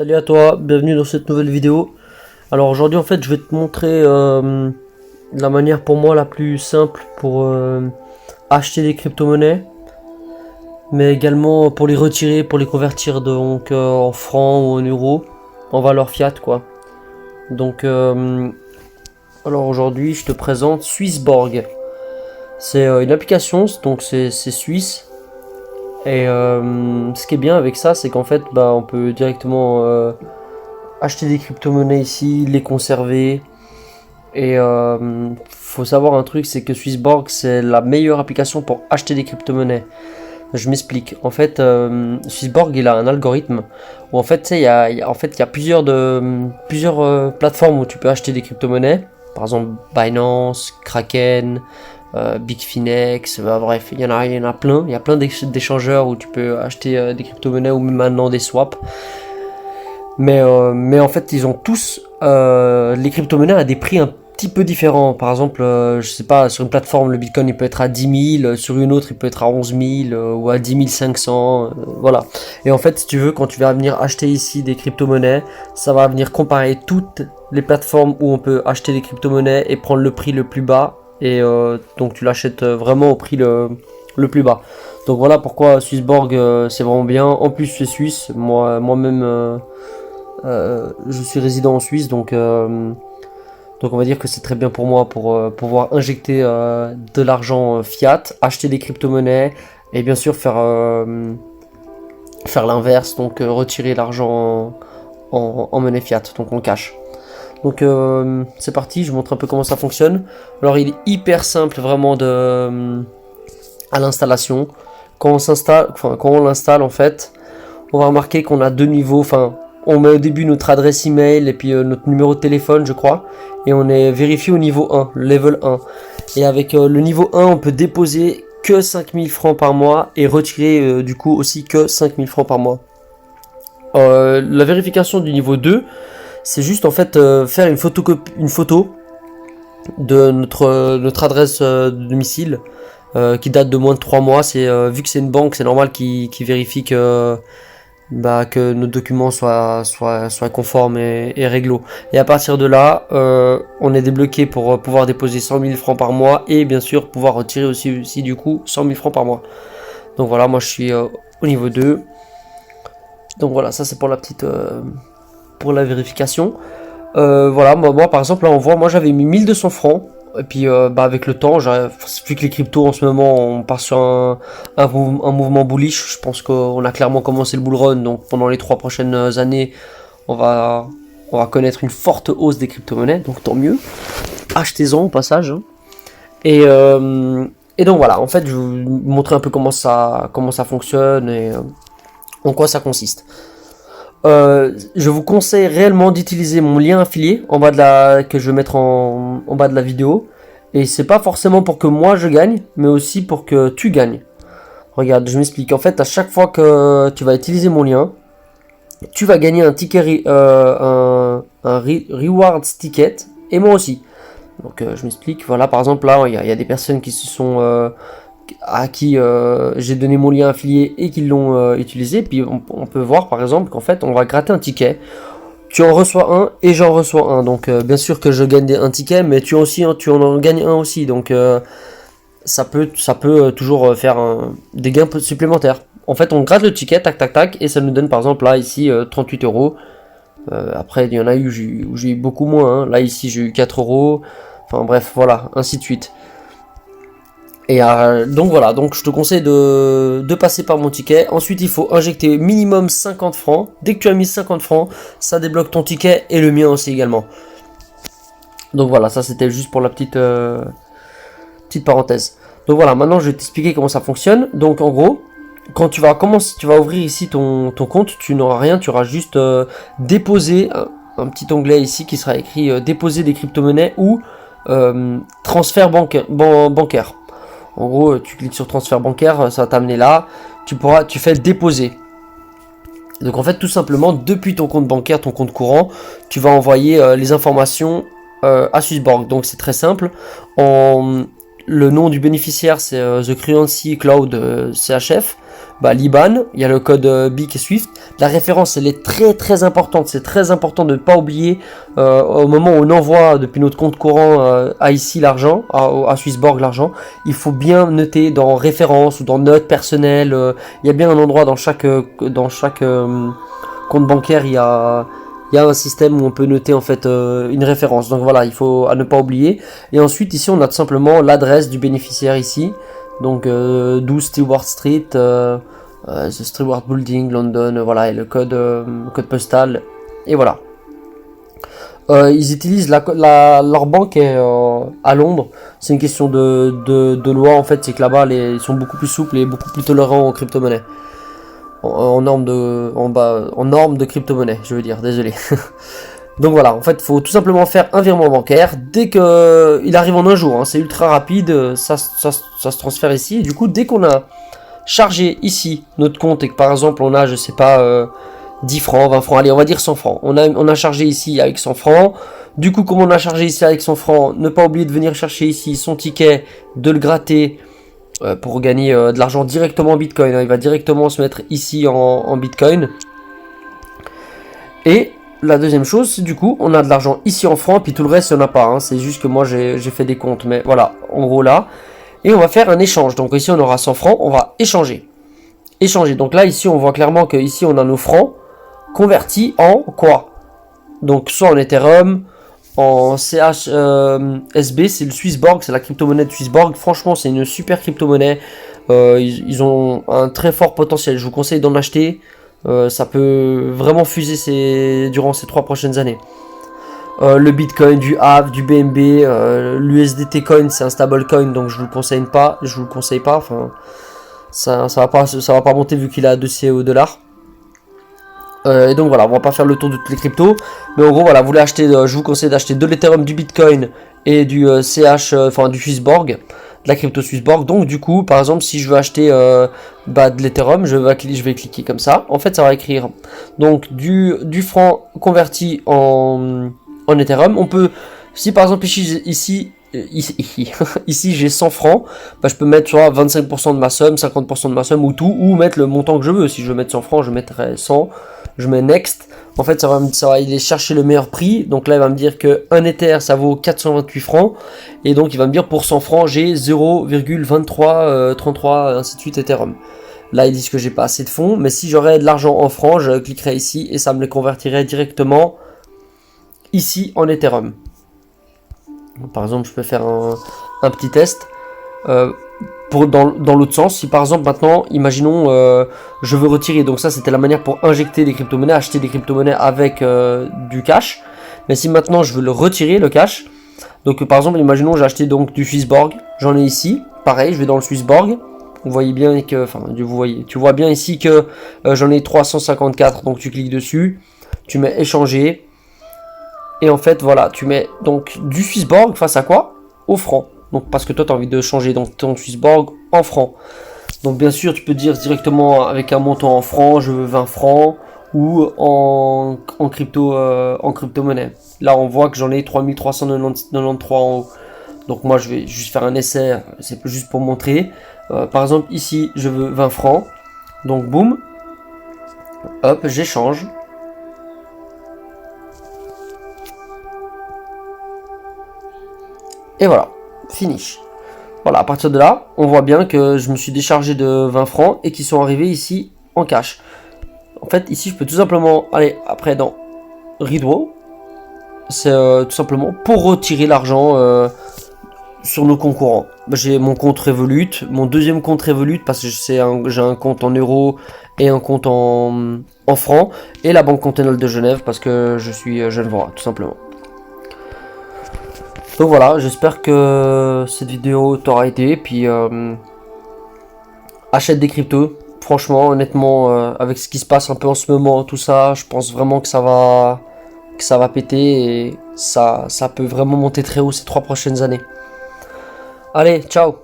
Salut à toi, bienvenue dans cette nouvelle vidéo. Alors aujourd'hui en fait je vais te montrer la manière pour moi la plus simple pour acheter des crypto-monnaies, mais également pour les retirer, pour les convertir donc en francs ou en euros, en valeur fiat quoi. Donc alors aujourd'hui je te présente Swissborg. C'est une application, donc c'est suisse. Et ce qui est bien avec ça, c'est qu'en fait, on peut directement acheter des crypto-monnaies ici, les conserver. Et faut savoir un truc, c'est que Swissborg, c'est la meilleure application pour acheter des crypto-monnaies. Je m'explique. En fait, Swissborg, il a un algorithme où en fait, il y a plusieurs plateformes où tu peux acheter des crypto-monnaies. Par exemple, Binance, Kraken. Bitfinex, bref, il y en a plein. Il y a plein d'échangeurs où tu peux acheter des crypto-monnaies ou même maintenant des swaps. Mais en fait, ils ont tous les crypto-monnaies à des prix un petit peu différents. Par exemple, je sais pas, sur une plateforme, le Bitcoin il peut être à 10 000, sur une autre il peut être à 11 000 ou à 10 500, voilà. Et en fait, si tu veux, quand tu vas venir acheter ici des crypto-monnaies, ça va venir comparer toutes les plateformes où on peut acheter des crypto-monnaies et prendre le prix le plus bas. Et donc tu l'achètes vraiment au prix le plus bas. Donc voilà pourquoi Swissborg c'est vraiment bien. En plus c'est suisse, moi-même je suis résident en Suisse, donc on va dire que c'est très bien pour moi pour pouvoir injecter de l'argent fiat, acheter des crypto-monnaies et bien sûr faire l'inverse, donc retirer l'argent en monnaie fiat, donc en cash. Donc c'est parti, je vous montre un peu comment ça fonctionne. Alors il est hyper simple vraiment à l'installation. Quand on l'installe en fait, on va remarquer qu'on a deux niveaux. Enfin, on met au début notre adresse email et puis notre numéro de téléphone je crois. Et on est vérifié au niveau 1, level 1. Et avec le niveau 1, on peut déposer que 5000 francs par mois et retirer du coup aussi que 5000 francs par mois. La vérification du niveau 2, c'est juste en fait faire une photo de notre adresse de domicile qui date de moins de 3 mois. C'est vu que c'est une banque, c'est normal qu'ils vérifient que nos documents soient conformes et réglo. Et à partir de là, on est débloqué pour pouvoir déposer 100 000 francs par mois et bien sûr pouvoir retirer aussi du coup 100 000 francs par mois. Donc voilà, moi je suis au niveau 2. Donc voilà, ça c'est pour la petite pour la vérification. Voilà, moi par exemple là on voit, moi j'avais mis 1200 francs et puis avec le temps, vu que les cryptos en ce moment on part sur un mouvement bullish, je pense qu'on a clairement commencé le bull run, donc pendant les 3 prochaines années on va connaître une forte hausse des crypto-monnaies, donc tant mieux, achetez-en au passage, hein. Et donc voilà, en fait je vais vous montrer un peu comment ça fonctionne et en quoi ça consiste. Je vous conseille réellement d'utiliser mon lien affilié que je vais mettre en bas de la vidéo. Et c'est pas forcément pour que moi je gagne, mais aussi pour que tu gagnes. Regarde, je m'explique. En fait, à chaque fois que tu vas utiliser mon lien, tu vas gagner un ticket, rewards ticket, et moi aussi. Donc je m'explique. Voilà, par exemple là, il y a des personnes qui se sont à qui j'ai donné mon lien affilié et qui l'ont utilisé. Puis on peut voir par exemple qu'en fait on va gratter un ticket, tu en reçois un et j'en reçois un, donc bien sûr que je gagne un ticket, mais tu en gagnes un aussi, donc ça peut toujours faire des gains supplémentaires. En fait on gratte le ticket, tac tac tac, et ça nous donne par exemple là ici 38 euros. Après il y en a eu où j'ai eu beaucoup moins, hein. Là ici j'ai eu 4 euros, enfin bref voilà, ainsi de suite. Et donc voilà, donc je te conseille de passer par mon ticket. Ensuite il faut injecter minimum 50 francs. Dès que tu as mis 50 francs, ça débloque ton ticket et le mien aussi également. Donc voilà, ça c'était juste pour la petite parenthèse. Donc voilà, maintenant je vais t'expliquer comment ça fonctionne. Donc en gros, quand tu vas ouvrir ici ton compte, tu n'auras rien, tu auras juste déposer un petit onglet ici qui sera écrit déposer des crypto-monnaies ou transfert bancaire. En gros, tu cliques sur transfert bancaire, ça va t'amener là. Tu fais déposer. Donc en fait, tout simplement, depuis ton compte bancaire, ton compte courant, tu vas envoyer les informations à Swissborg. Donc c'est très simple. Le nom du bénéficiaire, c'est The Currency Cloud CHF. bah, l'IBAN, il y a le code BIC et SWIFT. La référence, elle est très importante. C'est très important de ne pas oublier au moment où on envoie depuis notre compte courant à ici l'argent, à Swissborg l'argent, il faut bien noter dans référence ou dans notes personnelles. Il y a bien un endroit dans chaque compte bancaire, il y a un système où on peut noter en fait une référence. Donc voilà, il faut à ne pas oublier. Et ensuite ici on a tout simplement l'adresse du bénéficiaire ici. Donc 12 Stewart Street, The Stewart Building, London, voilà, et le code postal. Et voilà. Ils utilisent leur banque est à Londres. C'est une question de loi en fait, c'est que là-bas ils sont beaucoup plus souples et beaucoup plus tolérants en crypto-monnaie. En normes de crypto-monnaie, je veux dire, désolé. Donc voilà, en fait, il faut tout simplement faire un virement bancaire dès que il arrive en un jour. Hein, c'est ultra rapide, ça se transfère ici. Et du coup, dès qu'on a chargé ici notre compte et que par exemple on a, je sais pas, 10 francs, 20 francs, allez, on va dire 100 francs. On a chargé ici avec 100 francs. Du coup, comme on a chargé ici avec 100 francs, ne pas oublier de venir chercher ici son ticket, de le gratter. Pour gagner de l'argent directement en Bitcoin. Hein. Il va directement se mettre ici en Bitcoin. Et la deuxième chose, c'est du coup, on a de l'argent ici en francs, puis tout le reste, il n'y en a pas. Hein. C'est juste que moi, j'ai fait des comptes. Mais voilà, en gros là. Et on va faire un échange. Donc ici, on aura 100 francs. On va échanger. Donc là, ici, on voit clairement que ici, on a nos francs convertis en quoi? Donc soit en Ethereum, en CHSB, c'est le Swissborg, c'est la crypto-monnaie de Swissborg. Franchement, c'est une super crypto-monnaie. Ils ont un très fort potentiel. Je vous conseille d'en acheter. Ça peut vraiment fuser durant ces 3 prochaines années. Le Bitcoin, du HAV, du BNB, l'USDT Coin, c'est un stablecoin, donc je vous le conseille pas. Enfin, ça va pas monter vu qu'il a 2 au dollar. Et donc voilà, on va pas faire le tour de toutes les cryptos, mais en gros voilà, vous voulez acheter, je vous conseille d'acheter de l'Ethereum, du Bitcoin et du du Swissborg, de la crypto Swissborg. Donc du coup, par exemple, si je veux acheter de l'Ethereum, je vais cliquer comme ça. En fait, ça va écrire donc du franc converti en Ethereum. On peut, si par exemple ici j'ai 100 francs, bah, je peux mettre soit 25% de ma somme, 50% de ma somme ou tout, ou mettre le montant que je veux. Si je veux mettre 100 francs, je mettrai 100. Je mets next. En fait, ça va aller chercher le meilleur prix. Donc là, il va me dire que un Ether, ça vaut 428 francs. Et donc, il va me dire pour 100 francs, j'ai 0,2333, ainsi de suite Ethereum. Là, ils disent que j'ai pas assez de fonds. Mais si j'aurais de l'argent en francs, je cliquerais ici et ça me les convertirait directement ici en Ethereum. Donc, par exemple, je peux faire un petit test. Dans l'autre sens, si par exemple maintenant, imaginons, je veux retirer, donc ça c'était la manière pour injecter des crypto-monnaies, acheter des crypto-monnaies avec du cash. Mais si maintenant je veux le retirer, le cash, donc par exemple, imaginons j'ai acheté donc du Swissborg, j'en ai ici, pareil, je vais dans le Swissborg, vous voyez bien que, enfin, tu vois bien ici que j'en ai 354, donc tu cliques dessus, tu mets échanger, et en fait voilà, tu mets donc du Swissborg face à quoi? Au franc. Donc parce que toi tu as envie de changer donc ton Swissborg en francs. Donc bien sûr tu peux dire directement avec un montant en francs, je veux 20 francs ou en crypto-monnaie. Là on voit que j'en ai 3393 en haut. Donc moi je vais juste faire un essai, c'est juste pour montrer. Par exemple ici je veux 20 francs. Donc boum. Hop, j'échange. Et voilà. Finish. Voilà, à partir de là, on voit bien que je me suis déchargé de 20 francs et qu'ils sont arrivés ici en cash. En fait, ici, je peux tout simplement aller après dans Redraw. C'est tout simplement pour retirer l'argent sur nos concurrents. J'ai mon compte Revolut, mon deuxième compte Revolut parce que j'ai un compte en euros et un compte en francs et la Banque Cantonale de Genève parce que je suis genevois, tout simplement. Donc voilà, j'espère que cette vidéo t'aura aidé, puis achète des cryptos. Franchement, honnêtement, avec ce qui se passe un peu en ce moment, tout ça, je pense vraiment que ça va péter et ça peut vraiment monter très haut ces 3 prochaines années. Allez, ciao!